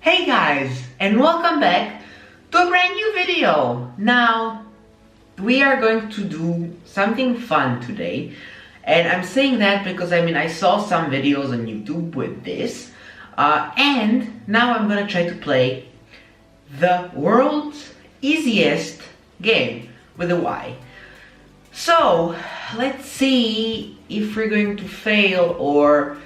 Hey guys, and welcome back to a brand new video. Now, we are going to do something fun today. And I'm saying that because I saw some videos on YouTube with this. And now I'm gonna try to play the world's easiest game with a Y. So, let's see if we're going to fail or...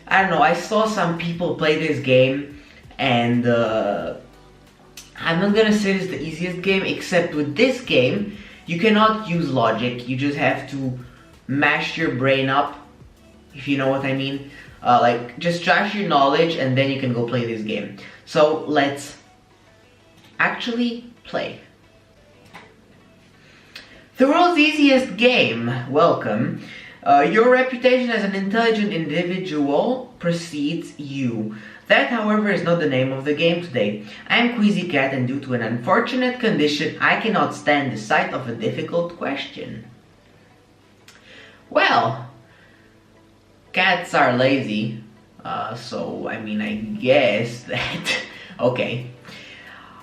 I don't know, I saw some people play this game and I'm not gonna say it's the easiest game, except with this game you cannot use logic, you just have to mash your brain up, if you know what I mean. Like, just trash your knowledge and then you can go play this game. So let's actually play. The world's easiest game, welcome. Your reputation as an intelligent individual precedes you. That, however, is not the name of the game today. I am Queasy Cat, and due to an unfortunate condition, I cannot stand the sight of a difficult question. Well, cats are lazy, so I guess that... Okay.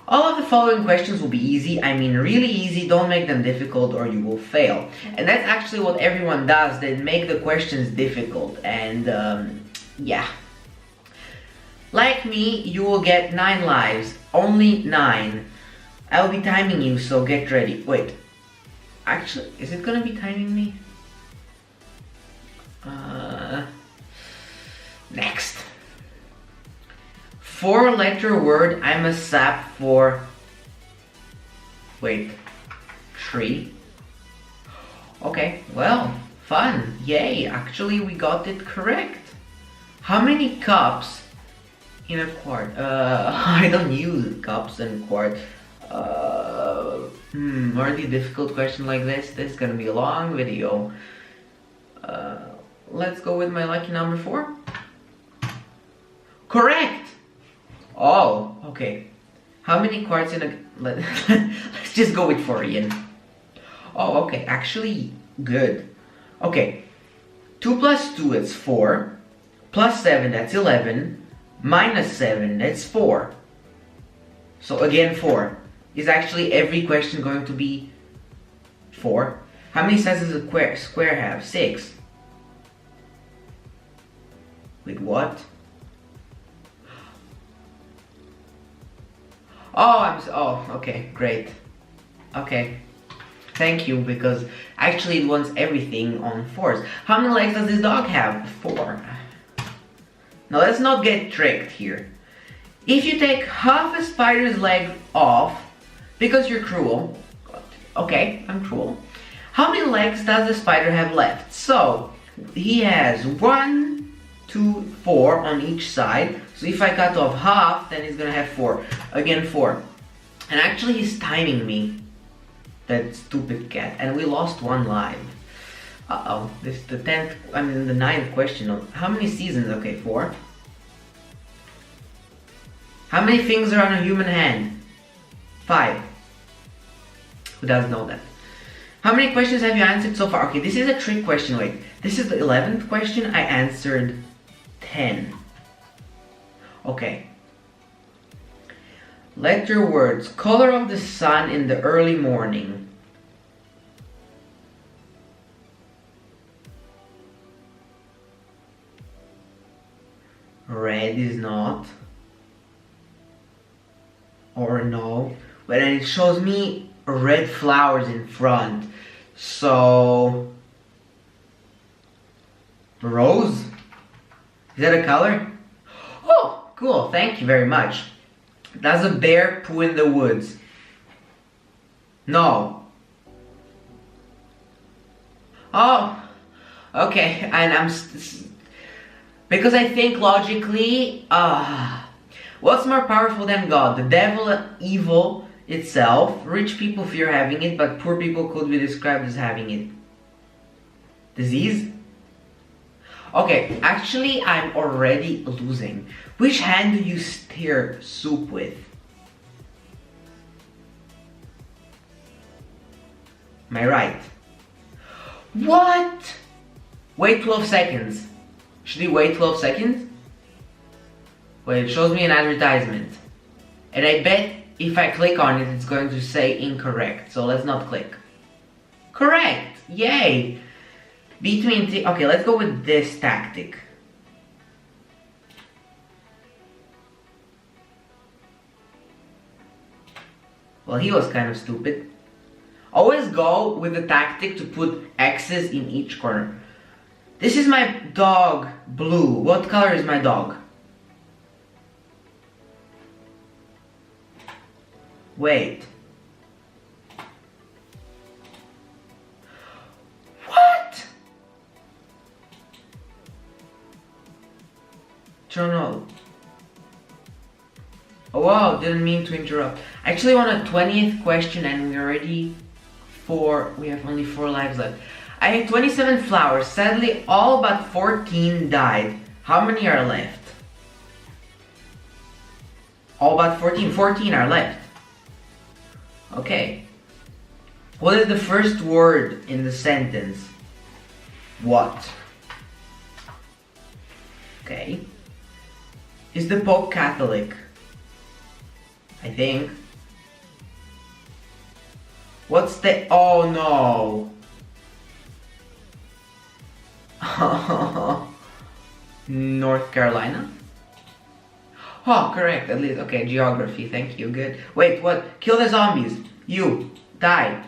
All of the following questions will be easy, really easy, don't make them difficult or you will fail. And that's actually what everyone does, they make the questions difficult, and yeah. Like me, you will get 9 lives, only 9. I'll be timing you, so get ready. Wait, actually, is it gonna be timing me? Next. 4-letter word, I'm a sap for... Wait, tree? Okay, well, fun, yay, actually we got it correct. How many cups in a quart? I don't use cups and quart. Already difficult question like this is gonna be a long video. Let's go with my lucky number 4. Correct! Oh, okay. How many quarts in a... Let's just go with 4 again. Oh, okay. Actually, good. Okay. 2 plus 2, it's 4. Plus 7, that's 11. Minus 7, that's 4. So again, 4. Is actually every question going to be 4? How many sides does a square have? 6. With what? Oh, okay, great. Okay, thank you, because actually it wants everything on 4s. How many legs does this dog have? 4. Now let's not get tricked here. If you take half a spider's leg off, because you're cruel, okay, I'm cruel. How many legs does the spider have left? So, he has 1, 2, 4 on each side. So if I cut off half, then he's gonna have 4. Again, 4. And actually he's timing me. That stupid cat. And we lost 1 life. Uh-oh. This is the 9th question. How many seasons? Okay, 4. How many fingers are on a human hand? 5. Who doesn't know that? How many questions have you answered so far? Okay, this is a trick question. Wait, this is the 11th question. I answered 10. Okay. Letter words. Color of the sun in the early morning. Red is not. Or no. But then it shows me red flowers in front. So... Rose? Is that a color? Oh! Cool, thank you very much. Does a bear poo in the woods? No. Oh, okay, and because I think logically, what's more powerful than God? The devil, evil itself. Rich people fear having it, but poor people could be described as having it. Disease? Okay, actually, I'm already losing. Which hand do you stir soup with? My right. What? Wait 12 seconds. Should we wait 12 seconds? Wait, it shows me an advertisement. And I bet if I click on it, it's going to say incorrect. So let's not click. Correct! Yay! Between okay, let's go with this tactic. Well, he was kind of stupid. Always go with the tactic to put X's in each corner. This is my dog, Blue. What color is my dog? Wait. What? Journal. Oh wow, didn't mean to interrupt. I actually want a 20th question and we have only 4 lives left. I had 27 flowers. Sadly, all but 14 died. How many are left? All but 14. 14 are left. Okay. What is the first word in the sentence? What? Okay. Is the Pope Catholic? I think. What's the... Oh no. North Carolina? Oh, correct, at least. Okay, geography, thank you, good. Wait, what? Kill the zombies. You. Die.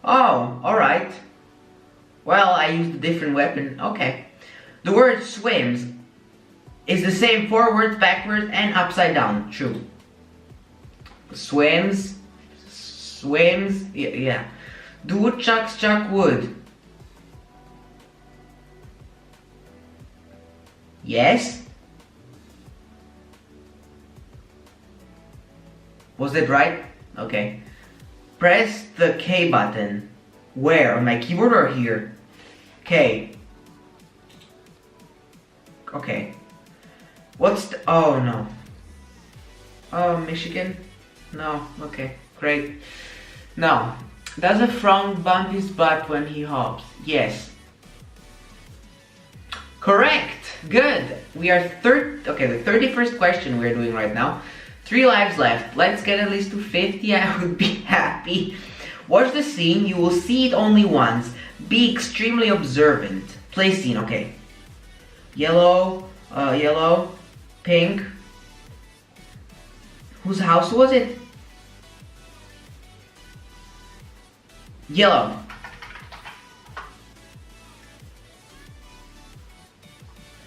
Oh, alright. Well, I used a different weapon. Okay. The word swims is the same forwards, backwards, and upside down. True. Swims. Yeah. Do woodchucks chuck wood? Yes. Was it right? Okay. Press the K button. Where? On my keyboard or here? K. Okay. What's the... Oh no. Oh, Michigan? No. Okay. Great. Now, does a frog bump his butt when he hops? Yes. Correct. Good. We are okay, the 31st question we're doing right now. 3 lives left. Let's get at least to 50. I would be happy. Watch the scene. You will see it only once. Be extremely observant. Play scene. Okay. Yellow. Yellow. Pink. Whose house was it? Yellow.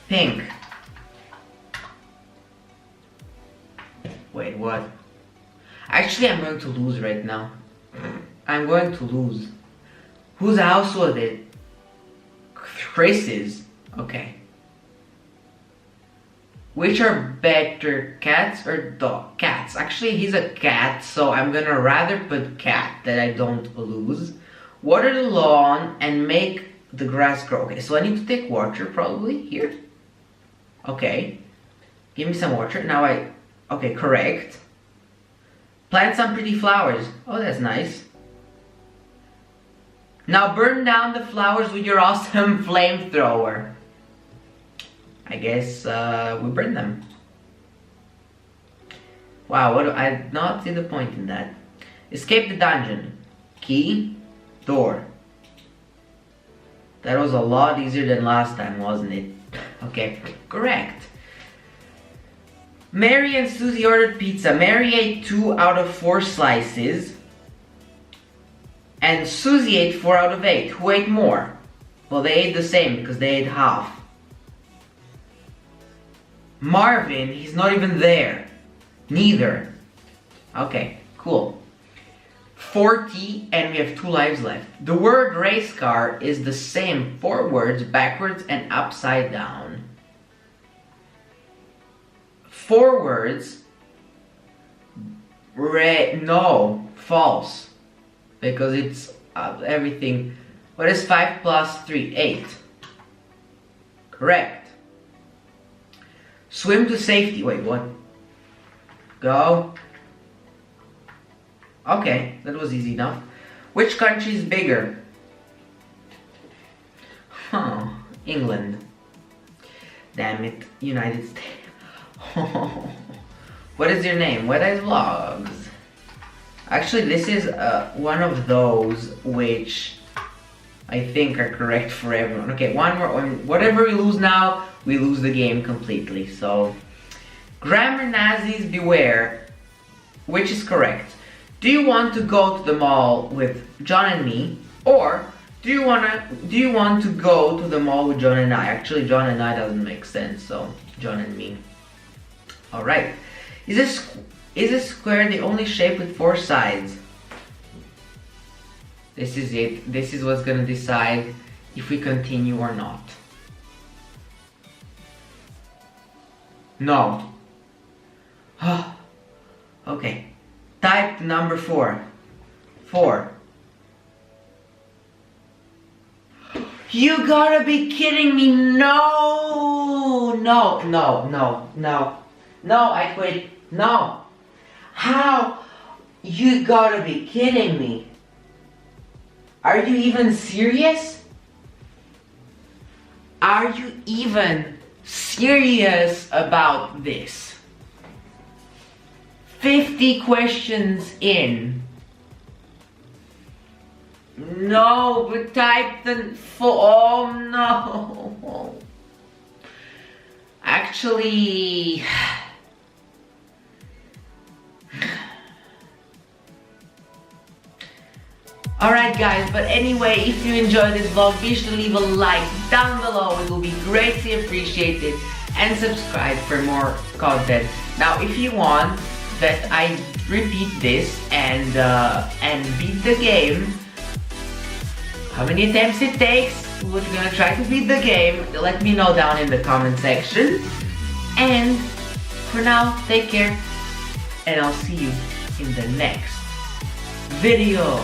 Pink. Wait, what? Actually, I'm going to lose right now. I'm going to lose. Whose house was it? Chris's. Okay. Which are better, cats or dog? Cats. Actually, he's a cat, so I'm gonna rather put cat that I don't lose. Water the lawn and make the grass grow. Okay, so I need to take water probably here. Okay. Give me some water. Now okay, correct. Plant some pretty flowers. Oh, that's nice. Now burn down the flowers with your awesome flamethrower. I guess we burn them. Wow, I did not see the point in that. Escape the dungeon. Key. Door. That was a lot easier than last time, wasn't it? Okay, correct. Mary and Susie ordered pizza. Mary ate 2 out of 4 slices. And Susie ate 4 out of 8. Who ate more? Well, they ate the same because they ate half. Marvin, he's not even there. Neither. Okay, cool. 40 and we have 2 lives left. The word race car is the same forwards, backwards, and upside down. Forwards, no, false. Because it's everything. What is 5 plus 3? 8. Correct. Swim to safety. Wait, what? Go. Okay, that was easy enough. Which country is bigger? England. Damn it, United States. What is your name? Wet Eyes Vlogs. Actually, this is one of those which I think are correct for everyone. Okay, one more. Whatever we lose now, we lose the game completely. So, grammar Nazis beware. Which is correct? Do you want to go to the mall with John and me, or do you want to go to the mall with John and I? Actually, John and I doesn't make sense, so John and me. All right. Is a square the only shape with 4 sides? This is it. This is what's gonna decide if we continue or not. No. Okay. Type number 4. 4. You gotta be kidding me. No, I quit. No. How? You gotta be kidding me. Are you even serious? Are you even serious about this? 50 questions in. No, but type the oh no. Actually, alright guys, but anyway, if you enjoyed this vlog, be sure to leave a like down below. It will be greatly appreciated, and subscribe for more content. Now, if you want that I repeat this and beat the game, how many attempts it takes, we're gonna try to beat the game. Let me know down in the comment section. And for now, take care, and I'll see you in the next video.